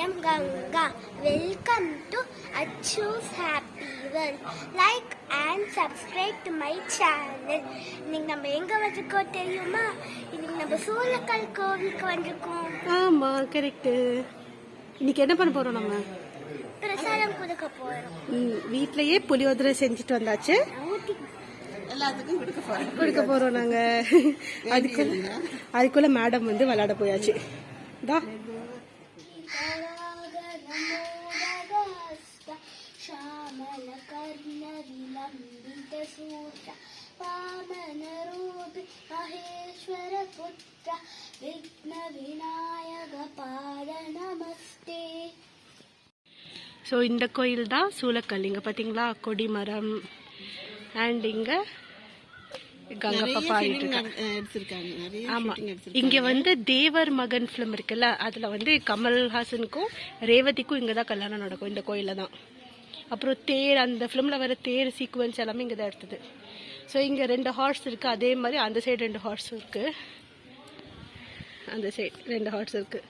am Ganga. Welcome to Achu's Happy World. Like and subscribe to my channel. இன்னைக்கு நம்ம எங்க வந்திருக்கோம் தெரியுமா? இன்னைக்கு நம்ம சூலக்கல் கோவிலுக்கு வந்திருக்கோம். ஆமா, கரெக்ட். இன்னைக்கு என்ன பண்ண போறோம்? நம்ம பிரசாதம் கொடுக்க போறோம். வீட்லயே புளியோதரை செஞ்சுட்டு வந்தாச்சு. எல்லாத்துக்கும் கொடுக்க போறோம் நாங்க. அதுக்குள்ள மேடம் வந்து விளையாட போயாச்சு. ஸோ இந்த கோயில் தான் சூலக்கல். இங்க பாத்தீங்களா கொடிமரம் அண்ட் இங்க கங்கப்பா எடுத்திருக்காங்க. ஆமா, இங்க வந்து தேவர் மகன் பிலிம் இருக்குல்ல, அதுல வந்து கமல்ஹாசனுக்கும் ரேவதிக்கும் இங்கதான் கல்யாணம் நடக்கும், இந்த கோயில தான். அப்புறம் தேர், அந்த பிலிம்ல வர தேர் சீக்வன்ஸ் எல்லாமே இங்கதான் எடுத்தது. ஸோ இங்க 2 ஹார்ஸ் இருக்கு, அதே மாதிரி அந்த சைடு 2 ஹார்ஸ் இருக்கு, அந்த சைடு 2 ஹார்ஸ் இருக்கு.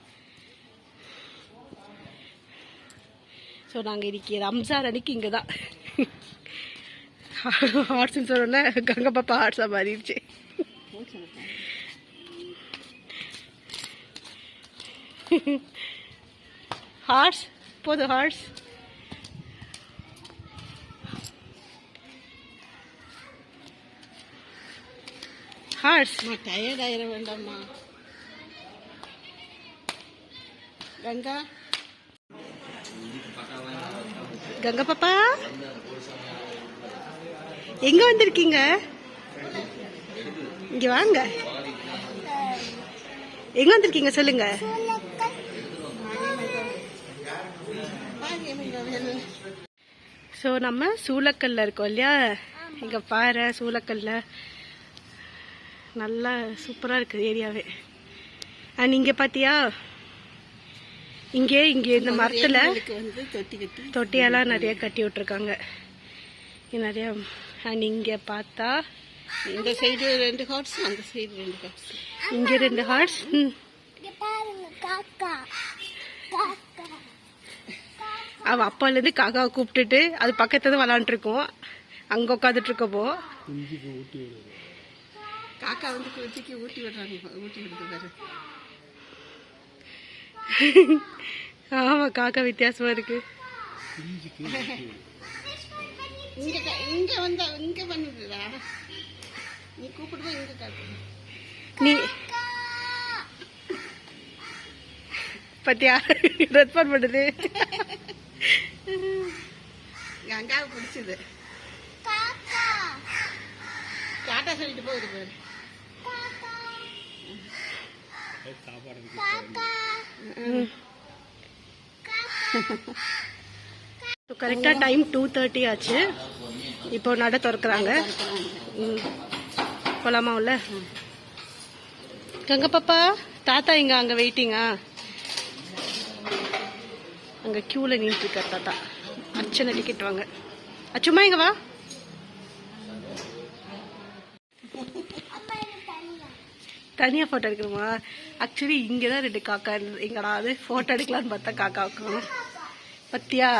ஸோ நாங்க இன்னைக்கு ரம்ஜான் அன்னைக்கு இங்கதான் ஹார்ஸ்ன்னு சொன்னோன்னே கங்க பாப்பா ஹார்ஸா மாறிடுச்சு. ஹார்ஸ் போதும், ஹார்ஸ். ஹார்ஸ் டயர்ட் ஆயிட வேண்டாமா கங்கா? கங்கா பாப்பா எங்க வந்திருக்கீங்க? இங்க வாங்க. எங்க வந்திருக்கீங்க சொல்லுங்க. ஸோ நம்ம சூலக்கல்ல இருக்கோம் இல்லையா? இங்க பாரு, சூலக்கல்ல நல்லா சூப்பரா இருக்கு ஏரியாவே. அண்ட் இங்க பாத்தியா, இங்க இந்த மரத்துல தொட்டியெல்லாம் நிறைய கட்டி விட்டுருக்காங்க நிறைய. அண்ட் இங்க பார்த்தா இந்த சைடு 2 ஹார்ஸ், அந்த சைடு 2 ஹார்ஸ், இங்க 2 ஹார்ஸ். அவ அப்பால இருந்து காக்காவை கூப்பிட்டுட்டு அது பக்கத்துல விளாண்டு இருக்கோம், அங்க உட்காந்துட்டு இருக்கப்போ காக்கா வந்து குச்சிக்கு ஊட்டி விடுறாங்க, ஊட்டி விடுறது. ஆமா, காக்கா வித்தியாசமா இருக்கு. இங்க வந்தா இங்க பண்ணுதுடா, நீ கூப்பிடுவா இங்க காக்கு. நீ பத்தியா ரெஸ்பாண்ட் பண்ணுது. கங்காவை பிடிச்சது டாட்டா சொல்லிட்டு போகுது பாரு. கரெக்டா டைம் 2:30 ஆச்சு. இப்போ நட திறக்கிறாங்க. போலாமா உள்ள? கங்க பாப்பா தாத்தா இங்க அங்க வெயிட்டிங்கா, அங்க கியூல நின்று இருக்கார் தாத்தா. அர்ச்சனை டிக்கெட் வாங்க. அச்சுமா இங்க வா. தனியா போட்டோ எடுக்கணுமா? ஆக்சுவலி இங்கதான் 2 காக்கா இருந்தது. எங்கடா அது போட்டோ எடுக்கலான்னு பார்த்தா காக்கா வைக்கணும் பத்தியா.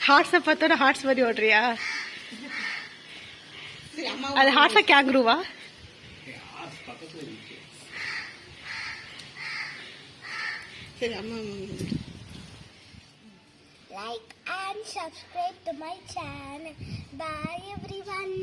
ஹார்ட்ஸ பார்த்தோட ஹார்ட்ஸ் மாதிரி ஓடுறியா? அது ஹார்ட்ஸா கேங்குருவா? சரி அம்மா. Like and subscribe to my channel. Bye everyone.